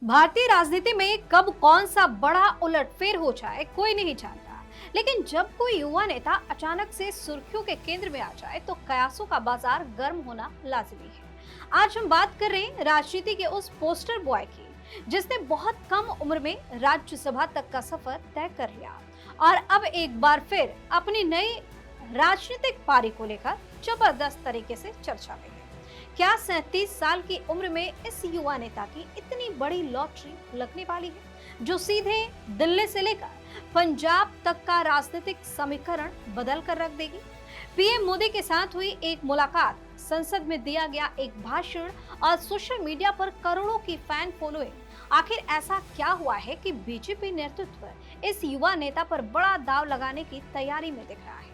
भारतीय राजनीति में कब कौन सा बड़ा उलटफेर हो जाए कोई नहीं जानता, लेकिन जब कोई युवा नेता अचानक से सुर्खियों के केंद्र में आ जाए तो कयासों का बाजार गर्म होना लाजिमी है। आज हम बात कर रहे हैं राजनीति के उस पोस्टर बॉय की जिसने बहुत कम उम्र में राज्यसभा तक का सफर तय कर लिया और अब एक बार फिर अपनी नई राजनीतिक पारी को लेकर जबरदस्त तरीके से चर्चा में है। क्या 37 साल की उम्र में इस युवा नेता की इतनी बड़ी लॉटरी लगने वाली है जो सीधे दिल्ली से लेकर पंजाब तक का राजनीतिक समीकरण बदल कर रख देगी? पीएम मोदी के साथ हुई एक मुलाकात, संसद में दिया गया एक भाषण और सोशल मीडिया पर करोड़ों की फैन फॉलोइंग, आखिर ऐसा क्या हुआ है कि बीजेपी नेतृत्व इस युवा नेता पर बड़ा दांव लगाने की तैयारी में दिख रहा है?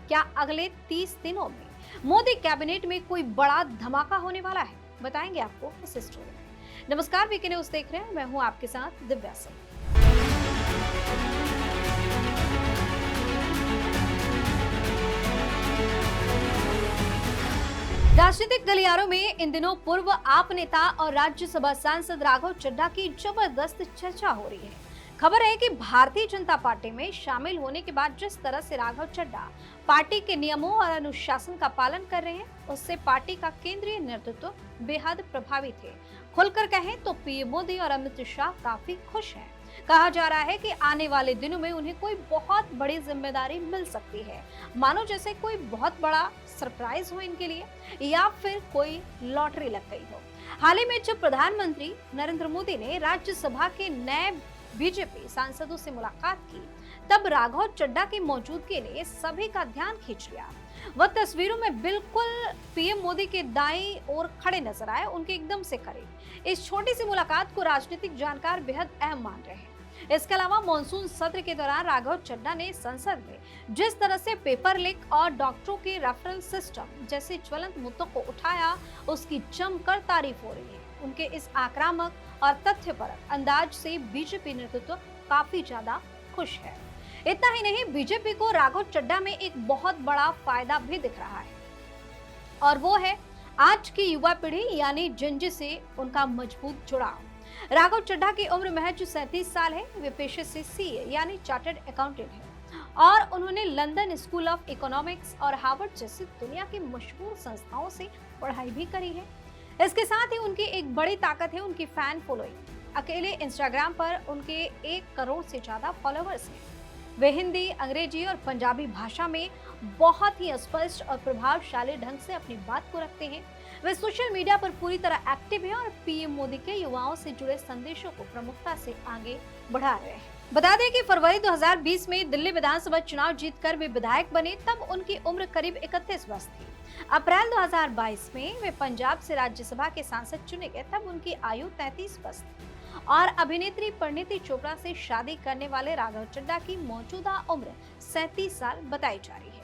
क्या अगले 30 दिनों में मोदी कैबिनेट में कोई बड़ा धमाका होने वाला है? बताएंगे आपको इस स्टोरी में। नमस्कार, वीके न्यूज देख रहे हैं, मैं हूं आपके साथ दिव्या सिंह। राजनीतिक गलियारों में इन दिनों पूर्व आप नेता और राज्यसभा सांसद राघव चड्ढा की जबरदस्त चर्चा हो रही है। खबर है कि भारतीय जनता पार्टी में शामिल होने के बाद जिस तरह से राघव चड्ढा पार्टी के नियमों और अनुशासन का पालन कर रहे हैं, उससे पार्टी का केंद्रीय नेतृत्व बेहद प्रभावित है। खुलकर कहें तो पीएम मोदी और अमित शाह काफी खुश हैं। कहा जा रहा है कि आने वाले दिनों में उन्हें कोई बहुत बड़ी जिम्मेदारी मिल सकती है, मानो जैसे कोई बहुत बड़ा सरप्राइज हो इनके लिए या फिर कोई लॉटरी लग गई हो। हाल ही में जब प्रधानमंत्री नरेंद्र मोदी ने राज्यसभा के नए बीजेपी सांसदों से मुलाकात की, तब राघव चड्ढा की मौजूदगी ने सभी का ध्यान खींच लिया। वह तस्वीरों में बिल्कुल पीएम मोदी के दाईं ओर खड़े नजर आए, उनके एकदम से करीब। इस छोटी सी मुलाकात को राजनीतिक जानकार बेहद अहम मान रहे हैं। इसके अलावा मॉनसून सत्र के दौरान राघव चड्ढा ने संसद में जिस तरह से पेपर लीक और डॉक्टरों के रेफरल सिस्टम जैसे ज्वलंत मुद्दों को उठाया, उसकी जमकर तारीफ हो रही है। उनके इस आक्रामक और तथ्यपरक अंदाज से बीजेपी नेतृत्व काफी ज्यादा खुश है। इतना ही नहीं, बीजेपी को राघव चड्ढा में एक बहुत बड़ा फायदा भी दिख रहा है और वो है आज की युवा पीढ़ी यानी जिंजी से उनका मजबूत जुड़ाव। राघव चड्ढा की उम्र महज 37 साल है। वे पेशे से सीए यानी चार्टर्ड अकाउंटेंट हैं और उन्होंने लंदन स्कूल ऑफ इकोनॉमिक्स और हार्वर्ड जैसी दुनिया की मशहूर संस्थाओं से पढ़ाई भी करी है। इसके साथ ही उनकी एक बड़ी ताकत है उनकी फैन फॉलोइंग। अकेले इंस्टाग्राम पर उनके 1 करोड़ से ज्यादा फॉलोअर्स हैं। वे हिंदी, अंग्रेजी और पंजाबी भाषा में बहुत ही स्पष्ट और प्रभावशाली ढंग से अपनी बात को रखते हैं। वे सोशल मीडिया पर पूरी तरह एक्टिव हैं और पीएम मोदी के युवाओं से जुड़े संदेशों को प्रमुखता से आगे बढ़ा रहे हैं। बता दें कि फरवरी 2020 में दिल्ली विधानसभा चुनाव जीतकर वे विधायक बने, तब उनकी उम्र करीब 31 वर्ष थी। अप्रैल 2022 में वे पंजाब से राज्यसभा के सांसद चुने गए, तब उनकी आयु 33 वर्ष थी और अभिनेत्री परिणीति चोपड़ा से शादी करने वाले राघव चड्ढा की मौजूदा उम्र 37 साल बताई जा रही है।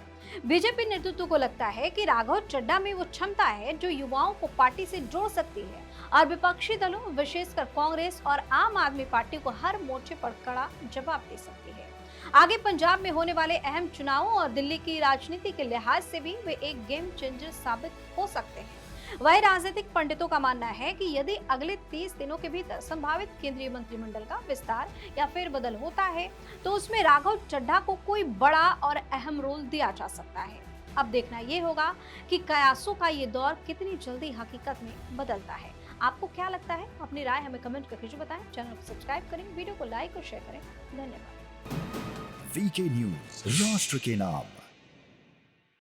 बीजेपी नेतृत्व को लगता है कि राघव चड्ढा में वो क्षमता है जो युवाओं को पार्टी से जोड़ सकती है और विपक्षी दलों, विशेषकर कांग्रेस और आम आदमी पार्टी को हर मोर्चे पर कड़ा जवाब दे सकती है। आगे पंजाब में होने वाले अहम चुनावों और दिल्ली की राजनीति के लिहाज से भी वे एक गेम चेंजर साबित हो सकते हैं। वही राजनीतिक पंडितों का मानना है कि यदि अगले 30 दिनों के भीतर संभावित केंद्रीय मंत्रिमंडल का विस्तार या फेरबदल होता है तो उसमें राघव चड्ढा को कोई बड़ा और अहम रोल दिया जा सकता है। अब देखना ये होगा कि कयासों का ये दौर कितनी जल्दी हकीकत में बदलता है। आपको क्या लगता है? अपनी राय हमें कमेंट करके जो बताएं। चैनल को सब्सक्राइब करें, वीडियो को लाइक और शेयर करें। धन्यवाद। वीके न्यूज, राष्ट्र के नाम।